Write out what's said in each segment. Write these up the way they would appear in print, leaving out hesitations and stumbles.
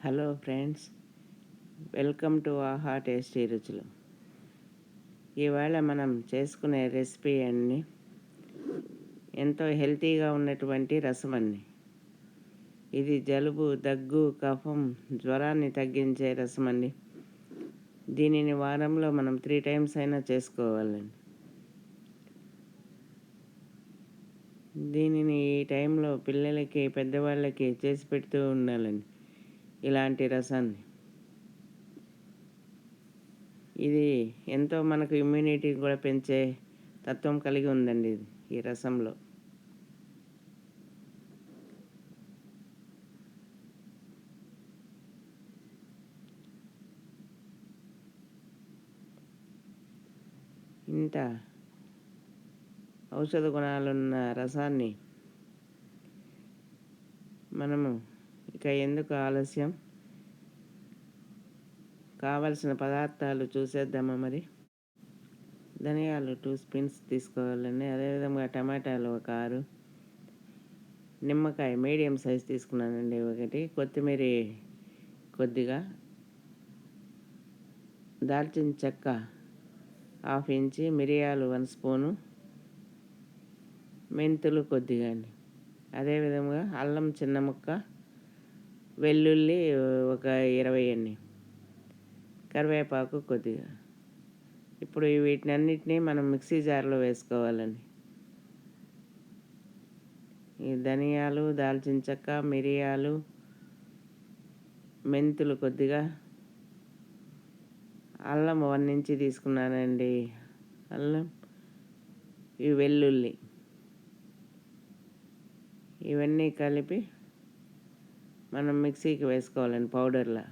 Hello friends, welcome to ఆహా tasty రుచులు. ఇవాళ మనం చేసుకునే రెసిపీ అండి ఎంతో హెల్తీగా ఉన్నటువంటి రసం అండి. ఇది జలుబు, దగ్గు, కఫం, జ్వరాన్ని తగ్గించే రసం అండి. దీనిని వారంలో మనం 3 టైమ్స్ అయినా చేసుకోవాలండి. దీనిని ఈ టైంలో పిల్లలకి, పెద్దవాళ్ళకి చేసి పెడుతూ ఉండాలండి ఇలాంటి రసాన్ని. ఇది ఎంతో మనకు ఇమ్యూనిటీ కూడా పెంచే తత్వం కలిగి ఉందండి ఈ రసంలో. ఇంత ఔషధ గుణాలున్న రసాన్ని మనము ఇక ఎందుకు ఆలస్యం, కావలసిన పదార్థాలు చూసేద్దామా మరి. ధనియాలు 2 స్పూన్స్ తీసుకోవాలండి. అదేవిధంగా టమాటాలు ఒక 6, నిమ్మకాయ మీడియం సైజ్ తీసుకున్నానండి ఒకటి, కొత్తిమీర కొద్దిగా, దాల్చిన చెక్క 1/2 ఇంచి, మిరియాలు 1 స్పూను, మెంతులు కొద్దిగా అండి. అదేవిధంగా అల్లం చిన్న ముక్క, వెల్లుల్లి ఒక 20 అండి, కరివేపాకు కొద్దిగా. ఇప్పుడు వీటినన్నిటినీ మనం మిక్సీ జార్లో వేసుకోవాలండి. ఈ ధనియాలు, దాల్చిన చెక్క, మిరియాలు, మెంతులు కొద్దిగా, అల్లం 1 ఇంచి తీసుకున్నానండి, అల్లం, ఈ వెల్లుల్లి, ఇవన్నీ కలిపి మనం మిక్సీకి వేసుకోవాలండి పౌడర్లా.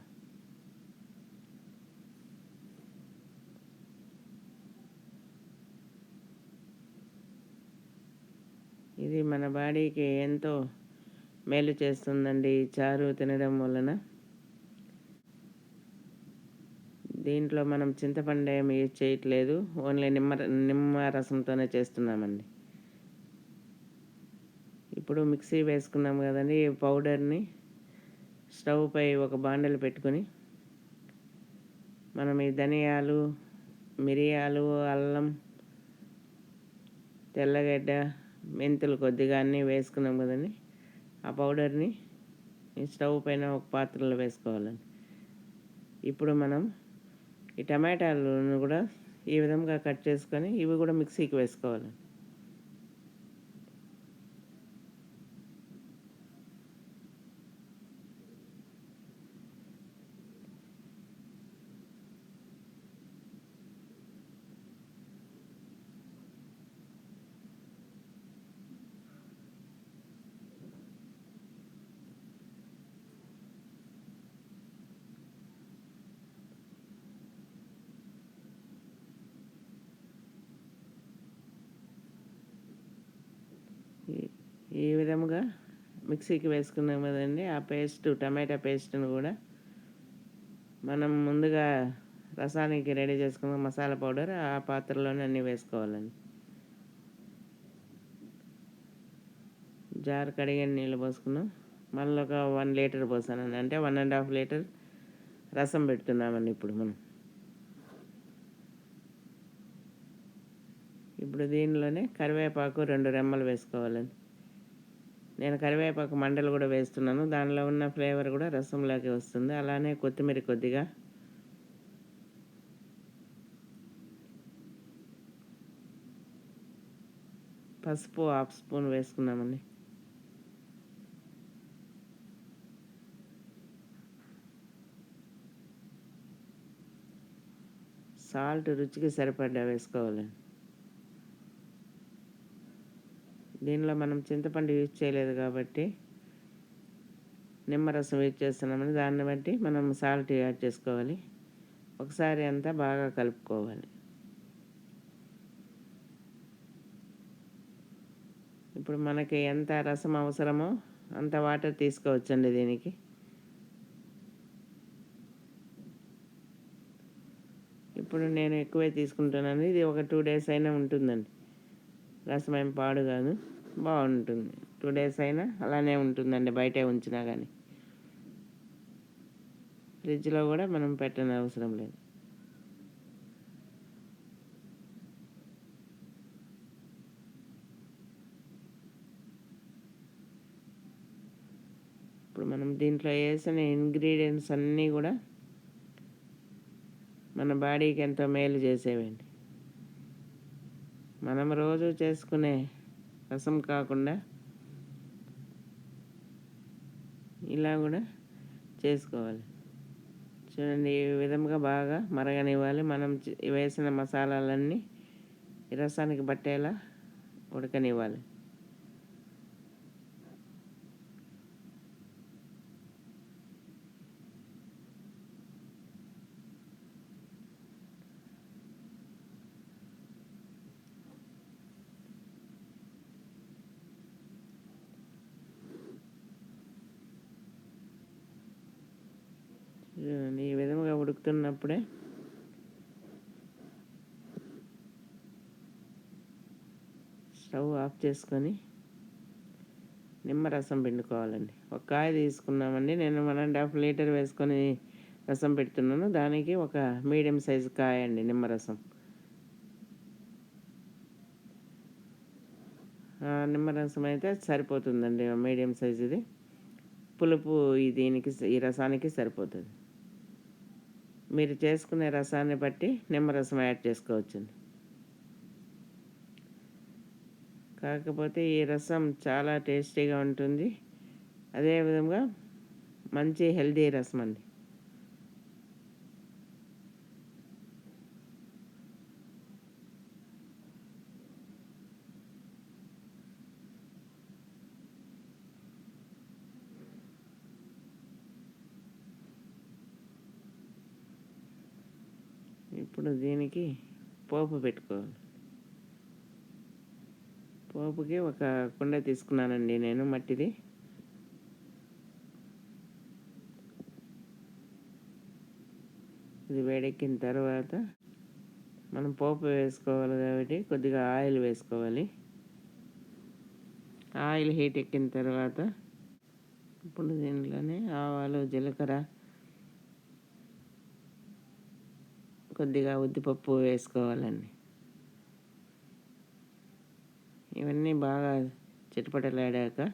ఇది మన బాడీకి ఎంతో మేలు చేస్తుందండి ఈ చారు తినడం వలన. దీంట్లో మనం చింతపండు ఏమి యూజ్ చేయట్లేదు, ఓన్లీ నిమ్మ రసంతోనే చేస్తున్నామండి. ఇప్పుడు మిక్సీ వేసుకున్నాం కదండి, ఈ పౌడర్ని స్టవ్ పై ఒక బాండెలు పెట్టుకొని మనం ఈ ధనియాలు, మిరియాలు, అల్లం, తెల్లగడ్డ, మెంతులు కొద్దిగా అన్నీ వేసుకున్నాం కదండి, ఆ పౌడర్ని ఈ స్టవ్ పైన ఒక పాత్రలో వేసుకోవాలండి. ఇప్పుడు మనం ఈ టమాటాలను కూడా ఈ విధంగా కట్ చేసుకొని ఇవి కూడా మిక్సీకి వేసుకోవాలి. ఈ విధముగా మిక్సీకి వేసుకున్నాం కదండి, ఆ పేస్ట్, టమాటా పేస్ట్ను కూడా మనం ముందుగా రసానికి రెడీ చేసుకున్న మసాలా పౌడర్ ఆ పాత్రలోనే అన్నీ వేసుకోవాలండి. జార్ కడిగిన నీళ్ళు పోసుకున్నాం, మళ్ళీ ఒక 1 లీటర్ పోసానండి, అంటే 1.5 లీటర్ రసం పెడుతున్నామండి ఇప్పుడు మనం. ఇప్పుడు దీనిలోనే కరివేపాకు 2 రెమ్మలు వేసుకోవాలండి. నేను కరివేపాకు మండలు కూడా వేస్తున్నాను, దానిలో ఉన్న ఫ్లేవర్ కూడా రసంలోకి వస్తుంది. అలానే కొత్తిమీర కొద్దిగా, పసుపు 1/2 స్పూన్ వేసుకున్నామండి. సాల్ట్ రుచికి సరిపడా వేసుకోవాలండి. దీనిలో మనం చింతపండు యూజ్ చేయలేదు కాబట్టి నిమ్మరసం యూజ్ చేస్తున్నామని, దాన్ని బట్టి మనం సాల్ట్ యాడ్ చేసుకోవాలి. ఒకసారి అంతా బాగా కలుపుకోవాలి. ఇప్పుడు మనకి ఎంత రసం అవసరమో అంత వాటర్ తీసుకోవచ్చండి దీనికి. ఇప్పుడు నేను ఎక్కువే తీసుకుంటున్నాను, ఇది ఒక 2 డేస్ అయినా ఉంటుందండి. రసం ఏం పాడు కాదు, బాగుంటుంది. 2 డేస్ అయినా అలానే ఉంటుందండి, బయటే ఉంచినా కానీ. ఫ్రిడ్జ్లో కూడా మనం పెట్టనవసరం లేదు. ఇప్పుడు మనం దీంట్లో వేసిన ఇంగ్రీడియంట్స్ అన్నీ కూడా మన బాడీకి ఎంతో మేలు చేసేవండి. మనం రోజు చేసుకునే రసం కాకుండా ఇలా కూడా చేసుకోవాలి. చూడండి, ఈ విధంగా బాగా మరగనివ్వాలి. మనం వేసిన మసాలాలన్నీ ఈ రసానికి పట్టేలా ఉడకనివ్వాలి. ఈ విధంగా ఉడుకుతున్నప్పుడే స్టవ్ ఆఫ్ చేసుకొని నిమ్మరసం పిండుకోవాలండి. ఒక కాయ తీసుకున్నామండి. నేను 1.5 లీటర్ వేసుకొని రసం పెడుతున్నాను. దానికి ఒక మీడియం సైజు కాయ అండి నిమ్మరసం. నిమ్మరసం అయితే సరిపోతుందండి, మీడియం సైజుది. పులుపు దీనికి ఈ రసానికి సరిపోతుంది. మీరు చేసుకునే రసాన్ని బట్టి నిమ్మరసం యాడ్ చేసుకోవచ్చండి. కాకపోతే ఈ రసం చాలా టేస్టీగా ఉంటుంది. అదేవిధంగా మంచి హెల్దీ రసం అండి. ఇప్పుడు దీనికి పోపు పెట్టుకోవాలి. పోపుకి ఒక కుండ తీసుకున్నానండి నేను, మట్టిది. ఇది వేడెక్కిన తర్వాత మనం పోపు వేసుకోవాలి కాబట్టి కొద్దిగా ఆయిల్ వేసుకోవాలి. ఆయిల్ హీట్ ఎక్కిన తర్వాత ఇప్పుడు దీంట్లోనే ఆవాలు, జీలకర్ర, కొద్దిగా ఉద్దిపప్పు వేసుకోవాలండి. ఇవన్నీ బాగా చిటపటలాడాక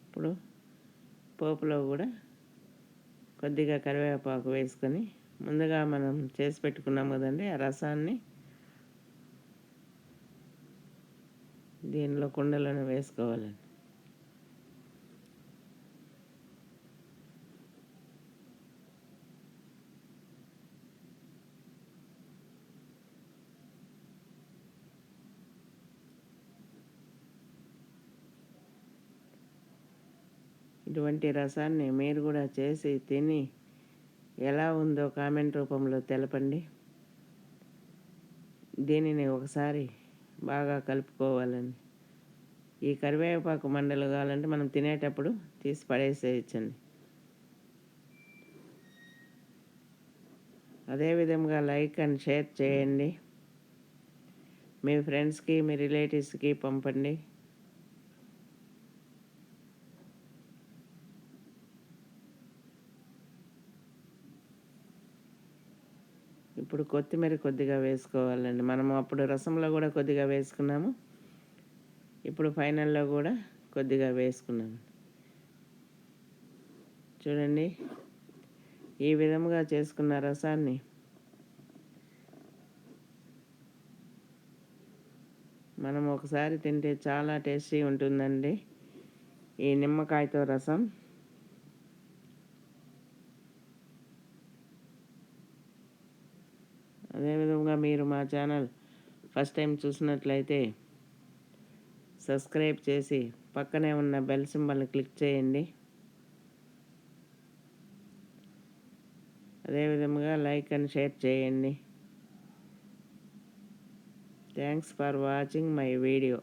ఇప్పుడు పోపులో కూడా కొద్దిగా కరివేపాకు వేసుకొని ముందుగా మనం చేసి పెట్టుకున్నాం కదండి, ఆ రసాన్ని దీనిలో కుండలను వేసుకోవాలండి. ఇటువంటి రసాన్ని మీరు కూడా చేసి తిని ఎలా ఉందో కామెంట్ రూపంలో తెలపండి. దీనిని ఒకసారి బాగా కలుపుకోవాలండి. ఈ కరివేపాకు మండలు కావాలంటే మనం తినేటప్పుడు తీసి పడేసేయచ్చండి. అదేవిధంగా లైక్ అండ్ షేర్ చేయండి. మీ ఫ్రెండ్స్కి, మీ రిలేటివ్స్కి పంపండి. ఇప్పుడు కొత్తిమీర కొద్దిగా వేసుకోవాలండి. మనము అప్పుడు రసంలో కూడా కొద్దిగా వేసుకున్నాము, ఇప్పుడు ఫైనల్లో కూడా కొద్దిగా వేసుకున్నాము. చూడండి, ఈ విధంగా చేసుకున్న రసాన్ని మనం ఒకసారి తింటే చాలా టేస్టీ ఉంటుందండి ఈ నిమ్మకాయతో రసం. అదేవిధంగా మీరు మా ఛానల్ ఫస్ట్ టైం చూసినట్లయితే సబ్స్క్రైబ్ చేసి పక్కనే ఉన్న బెల్ సింబల్ని క్లిక్ చేయండి. అదేవిధంగా లైక్ అండ్ షేర్ చేయండి. Thanks for watching my video.